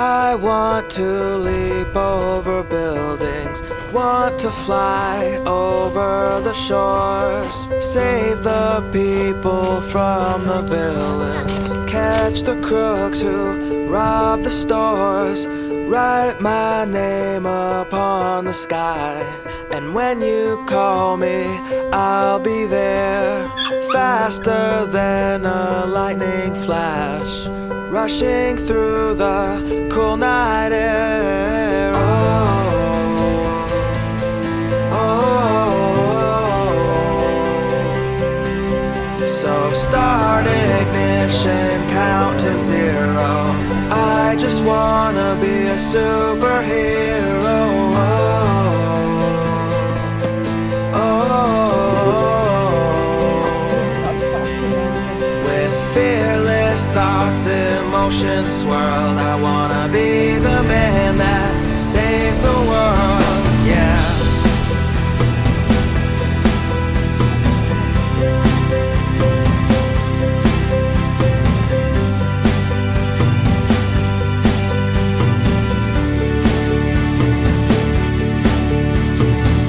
I want to leap over buildings, want to fly over the shores, save the people from the villains, catch the crooks who rob the stores, write my name upon the sky, and when you call me, I'll be there, faster than a lightning flash, rushing through the cool night air. So start ignition, count to zero. I just wanna be a superhero. Thoughts, emotions swirled. I wanna be the man that saves the world, yeah.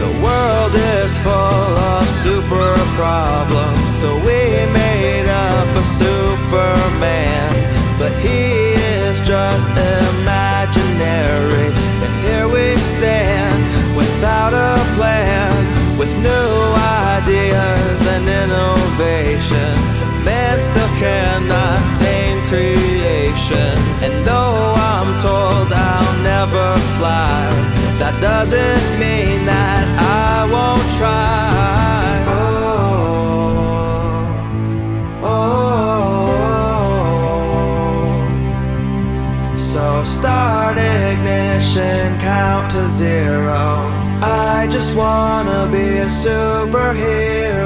The world is full of super problems, so we made up a Superman, but he is just imaginary. And here we stand without a plan, with new ideas and innovation. Man still cannot tame creation, and though I'm told I'll never fly, that doesn't mean that I won't try. So start ignition, count to zero. I just wanna be a superhero.